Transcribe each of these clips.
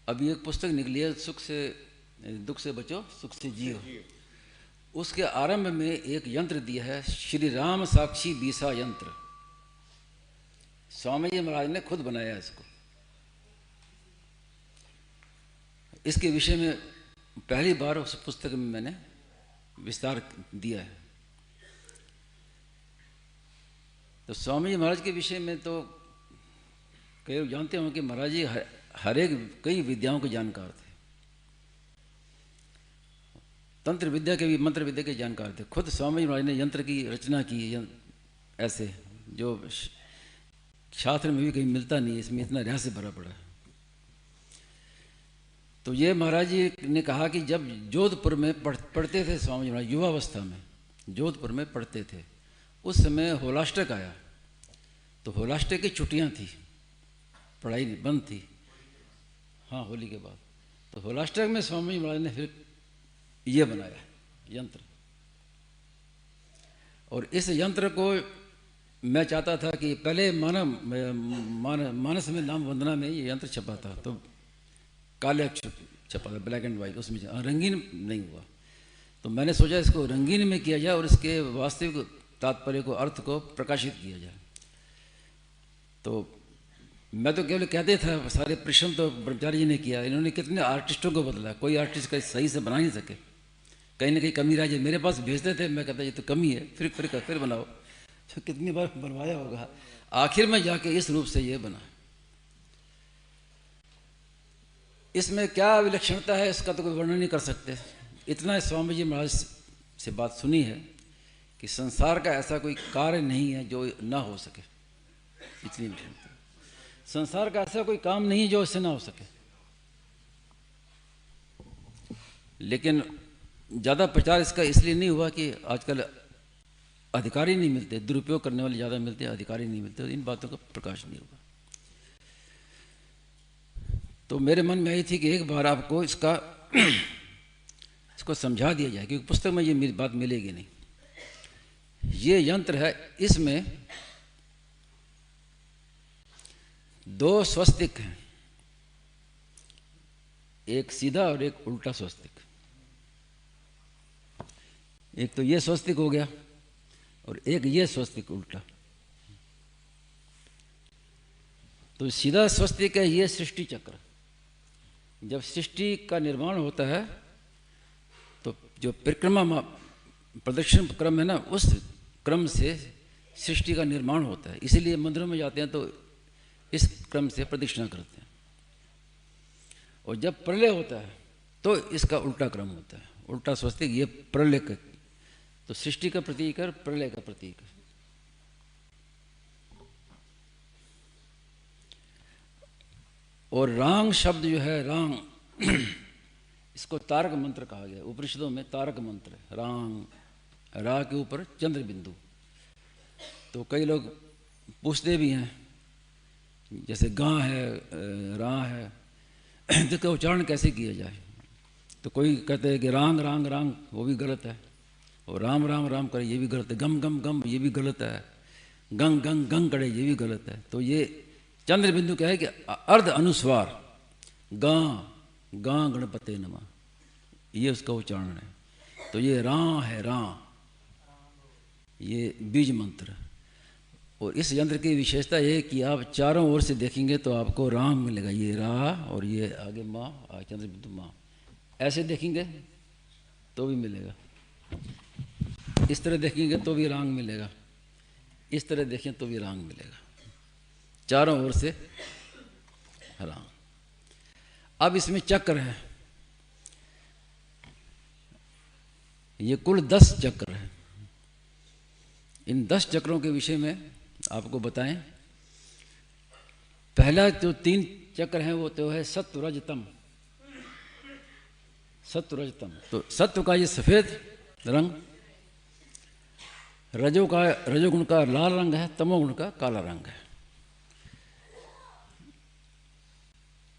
अभी एक पुस्तक निकली है, दुख से बचो सुख से जियो। उसके आरंभ में एक यंत्र दिया है, श्री राम साक्षी बीसा यंत्र। स्वामी जी महाराज ने खुद बनाया इसको। इसके विषय में पहली बार उस पुस्तक में मैंने विस्तार दिया है। तो स्वामी जी महाराज के विषय में तो कई लोग जानते हों कि महाराज जी हर एक कई विद्याओं के जानकार थे। तंत्र विद्या के भी, मंत्र विद्या के जानकार थे। खुद स्वामी जी महाराज ने यंत्र की रचना की, ऐसे जो शास्त्र में भी कहीं मिलता नहीं है, इसमें इतना रहस्य भरा पड़ा है। तो ये महाराज जी ने कहा कि जब जोधपुर में पढ़ते थे स्वामी जी महाराज, युवावस्था में जोधपुर में पढ़ते थे, उस समय होलाष्टक आया। तो होलाष्टक की छुट्टियां थी, पढ़ाई बंद थी, हाँ होली के बाद। तो होलाष्टक में स्वामी जी महाराज ने फिर ये बनाया यंत्र। और इस यंत्र को मैं चाहता था कि पहले मानस में नाम वंदना में ये यंत्र छपा था, तो काले अक्षर छपा था, ब्लैक एंड वाइट, उसमें रंगीन नहीं हुआ। तो मैंने सोचा इसको रंगीन में किया जाए और इसके वास्तविक तात्पर्य को, अर्थ को प्रकाशित किया जाए। तो मैं तो केवल कहते था, सारे परिश्रम तो ब्रह्मचारी जी ने किया। इन्होंने कितने आर्टिस्टों को बदला, कोई आर्टिस्ट का सही से बना नहीं सके, कहीं ना कहीं कमी रह जाए। मेरे पास भेजते थे, मैं कहता ये तो कमी है, फिर बनाओ। तो कितनी बार बनवाया होगा, आखिर में जाके इस रूप से ये बना। इसमें क्या विलक्षणता है इसका तो कोई वर्णन नहीं कर सकते। इतना स्वामी जी महाराज से बात सुनी है कि संसार का ऐसा कोई कार्य नहीं है जो ना हो सके, इतनी विलक्षणता। संसार का ऐसा कोई काम नहीं है जो इससे ना हो सके। लेकिन ज़्यादा प्रचार इसका इसलिए नहीं हुआ कि आजकल अधिकारी नहीं मिलते, दुरुपयोग करने वाले ज़्यादा मिलते हैं, अधिकारी नहीं मिलते, इन बातों का प्रकाश नहीं हुआ। तो मेरे मन में आई थी कि एक बार आपको इसको समझा दिया जाए, क्योंकि पुस्तक में ये मेरी बात मिलेगी नहीं। ये यंत्र है, इसमें 2 स्वस्तिक हैं, एक सीधा और एक उल्टा स्वस्तिक। एक तो ये स्वस्तिक हो गया और एक ये स्वस्तिक उल्टा। तो सीधा स्वस्तिक है ये सृष्टि चक्र। जब सृष्टि का निर्माण होता है तो जो परिक्रमा प्रदक्षिण क्रम है ना, उस क्रम से सृष्टि का निर्माण होता है। इसीलिए मंदिरों में जाते हैं तो इस क्रम से प्रदक्षिणा करते हैं। और जब प्रलय होता है तो इसका उल्टा क्रम होता है, उल्टा स्वस्तिक। ये प्रलय का, तो सृष्टि का प्रतीक है, प्रलय का प्रतीक है। और रांग शब्द जो है, रांग, इसको तारक मंत्र कहा गया। उपनिषदों में तारक मंत्र है, रांग, रा के ऊपर चंद्र बिंदु। तो कई लोग पूछते भी हैं, जैसे गां है, रा है, इसका उच्चारण कैसे किया जाए। तो कोई कहते हैं कि रांग रांग रांग, वो भी गलत है। और राम राम राम करे, ये भी गलत है। गम गम गम, ये भी गलत है। गंग गंग गंग करे, ये भी गलत है। तो ये चंद्र बिंदु क्या है कि अर्ध अनुस्वार, गां गां गणपते नमः, ये उसका उच्चारण है। तो ये रा है, रा, ये बीज मंत्र। और इस यंत्र की विशेषता ये है कि आप चारों ओर से देखेंगे तो आपको राम मिलेगा। ये रा और ये आगे माँ, चंद्र बिंदु माँ। ऐसे देखेंगे तो भी मिलेगा, इस तरह देखेंगे तो भी रांग मिलेगा, इस तरह देखें तो भी रांग मिलेगा, चारों ओर से रांग। अब इसमें चक्र है, ये कुल 10 चक्र है। इन 10 चक्रों के विषय में आपको बताएं। पहला जो 3 चक्र हैं वो तो है सत्व रजतम। सत्व रजतम, तो सत्व का ये सफेद रंग, रजोगुण का लाल रंग है, तमोगुण का काला रंग है।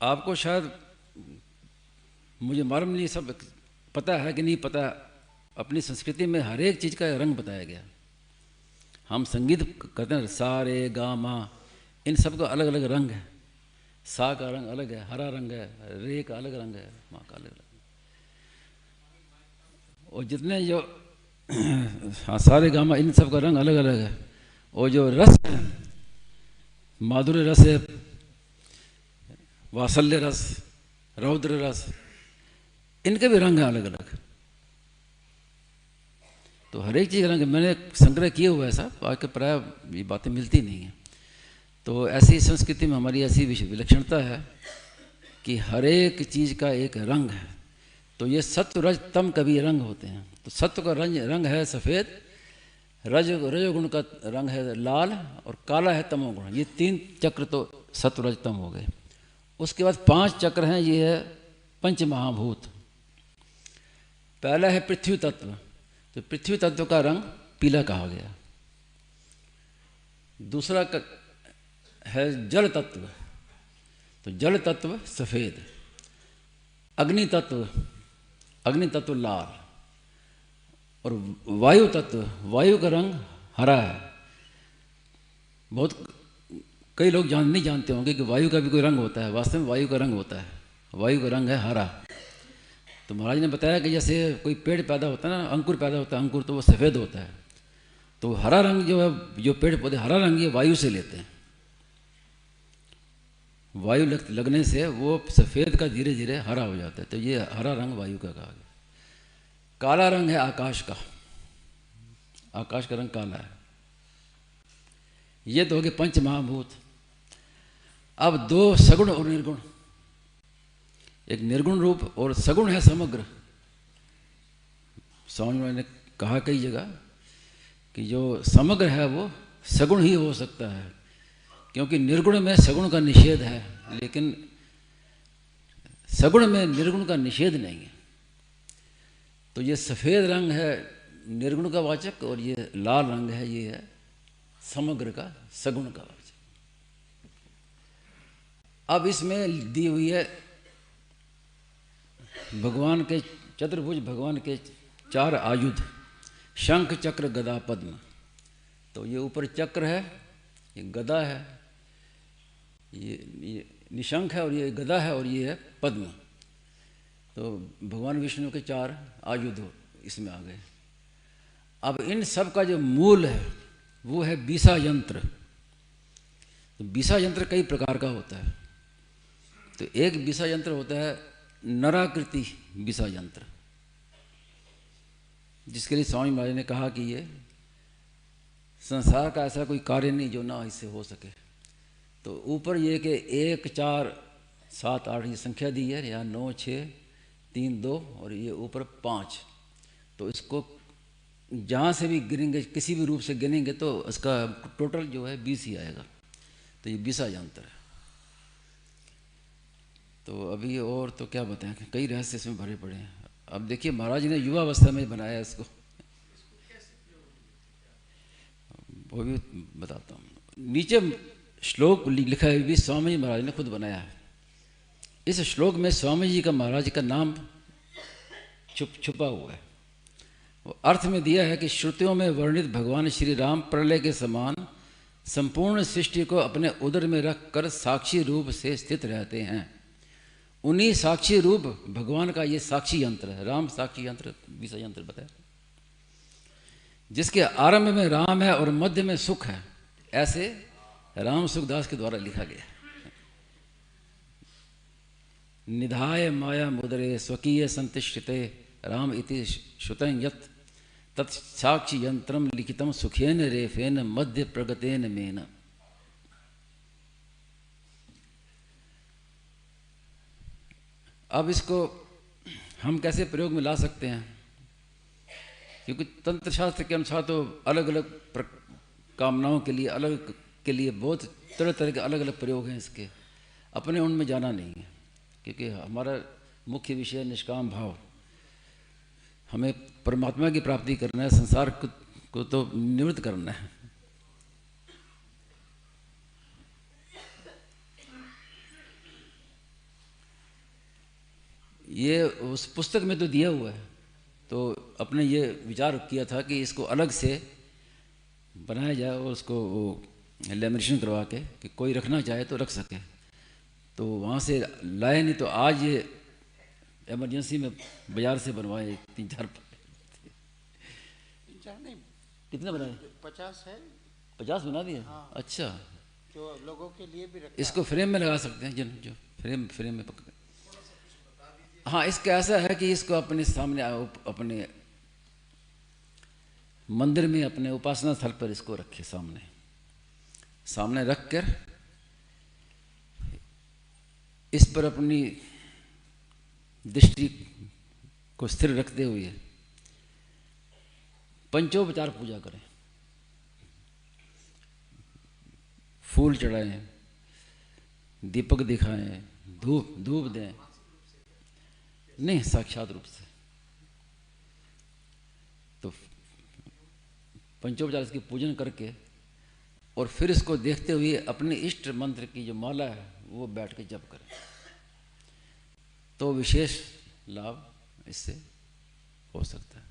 आपको शायद, मुझे मालूम नहीं सब पता है कि नहीं पता, अपनी संस्कृति में हर एक चीज़ का रंग बताया गया। हम संगीत करते हैं, सा रे गा मा, इन सब का अलग अलग रंग है। सा का रंग अलग है, हरा रंग है, रे का अलग रंग है, माँ का अलग रंग। और जितने जो हाँ सारे गामा इन सब का रंग अलग अलग है। और जो रस है, माधुर्य रस है, वात्सल्य रस, रौद्र रस, इनके भी रंग हैं अलग अलग। तो हर एक चीज़ का रंग मैंने संग्रह किए हुआ है साहब, आके प्राय ये बातें मिलती नहीं हैं। तो ऐसी संस्कृति में हमारी ऐसी विलक्षणता है कि हर एक चीज़ का एक रंग है। तो ये सत्व रज तम कभी रंग होते हैं। तो सत्व का रंग है सफ़ेद, रजोगुण का रंग है लाल, और काला है तमोगुण। ये 3 चक्र तो सत्व रज तम हो गए। उसके बाद 5 चक्र हैं, ये है पंच महाभूत। पहला है पृथ्वी तत्व। तो पृथ्वी तत्व का रंग पीला कहा गया। दूसरा है जल तत्व। तो जल तत्व सफ़ेद। अग्नि तत्व लाल। और वायु तत्व, वायु का रंग हरा है। बहुत कई लोग नहीं जानते होंगे कि वायु का भी कोई रंग होता है। वास्तव में वायु का रंग होता है, वायु का रंग है हरा। तो महाराज ने बताया कि जैसे कोई पेड़ पैदा होता है ना, अंकुर पैदा होता है, अंकुर तो वो सफ़ेद होता है। तो हरा रंग जो है, जो पेड़ पौधे हरा रंग ये वायु से लेते हैं। वायु लगने से वो सफ़ेद का धीरे धीरे हरा हो जाता है। तो ये हरा रंग वायु का कहा गया। काला रंग है आकाश का। आकाश का रंग काला है। ये तो हो गए पंच महाभूत। अब 2 सगुण और निर्गुण। एक निर्गुण रूप और सगुण है समग्र। स्वामी ने कहा कई जगह कि जो समग्र है वो सगुण ही हो सकता है, क्योंकि निर्गुण में सगुण का निषेध है, लेकिन सगुण में निर्गुण का निषेध नहीं है। तो ये सफ़ेद रंग है निर्गुण का वाचक, और ये लाल रंग है, ये है समग्र का सगुण का वाचक। अब इसमें दी हुई है भगवान के चतुर्भुज, भगवान के 4 आयुध, शंख चक्र गदा पद्म। तो ये ऊपर चक्र है, ये गदा है, ये निशंख है, और ये गदा है, और ये है पद्म। तो भगवान विष्णु के 4 आयुध इसमें आ गए। अब इन सब का जो मूल है वो है बीसा यंत्र। तो बीसा यंत्र कई प्रकार का होता है। तो एक बीसा यंत्र होता है नराकृति बीसा यंत्र, जिसके लिए स्वामी महाराज ने कहा कि ये संसार का ऐसा कोई कार्य नहीं जो ना इससे हो सके। तो ऊपर ये कि 1 4 7 8 ये संख्या दी है, यहाँ 9 6 3 2 और ये ऊपर 5। तो इसको जहाँ से भी गिनेंगे, किसी भी रूप से गिनेंगे तो इसका टोटल जो है 20 ही आएगा। तो ये 20 यंत्र है। तो अभी और तो क्या बताएं, कई रहस्य इसमें भरे पड़े हैं। अब देखिए महाराज ने युवा अवस्था में बनाया इसको, वो भी बताता हूँ। नीचे श्लोक लिखा है, भी स्वामी जी महाराज ने खुद बनाया है। इस श्लोक में स्वामी जी का महाराज का नाम छुपा हुआ है। वो अर्थ में दिया है कि श्रुतियों में वर्णित भगवान श्री राम प्रलय के समान संपूर्ण सृष्टि को अपने उदर में रखकर साक्षी रूप से स्थित रहते हैं। उन्हीं साक्षी रूप भगवान का ये साक्षी यंत्र है। राम साक्षी यंत्र, विषय यंत्र बताया, जिसके आरंभ में राम है और मध्य में सुख है। ऐसे राम सुखदास के द्वारा लिखा गया। निधाय माया मुदरे स्वकीय संतिष्ठिते राम इति श्रुतं यत् तत्साक्षी यंत्रम लिखितम सुखेन रेफेन मध्य प्रगतेन मेन। अब इसको हम कैसे प्रयोग में ला सकते हैं, क्योंकि तंत्र शास्त्र के अनुसार तो अलग अलग कामनाओं के लिए अलग के लिए बहुत तरह तरह के अलग अलग प्रयोग हैं इसके। अपने उनमें जाना नहीं है, क्योंकि हमारा मुख्य विषय निष्काम भाव। हमें परमात्मा की प्राप्ति करना है, संसार को तो निवृत्त करना है। ये उस पुस्तक में तो दिया हुआ है, तो अपने ये विचार किया था कि इसको अलग से बनाया जाए और उसको वो लेमिनेशन करवा के कि कोई रखना चाहे तो रख सके। तो वहाँ से लाए नहीं, तो आज ये इमरजेंसी में बाजार से बनवाए 3-4 नहीं, कितने बनाए? 50 है। 50 बना दिए? हाँ। अच्छा, जो लोगों के लिए भी रखा। इसको फ्रेम में लगा सकते हैं, जो फ्रेम में पकड़। हाँ, इसका ऐसा है कि इसको अपने सामने अपने मंदिर में, अपने उपासना स्थल पर इसको रखे, सामने रख कर इस पर अपनी दृष्टि को स्थिर रखते हुए पंचोपचार पूजा करें। फूल चढ़ाएं, दीपक दिखाएं, धूप दें, नहीं साक्षात रूप से। तो पंचोपचार इसकी पूजन करके और फिर इसको देखते हुए अपने इष्ट मंत्र की जो माला है वो बैठ के जप करें, तो विशेष लाभ इससे हो सकता है।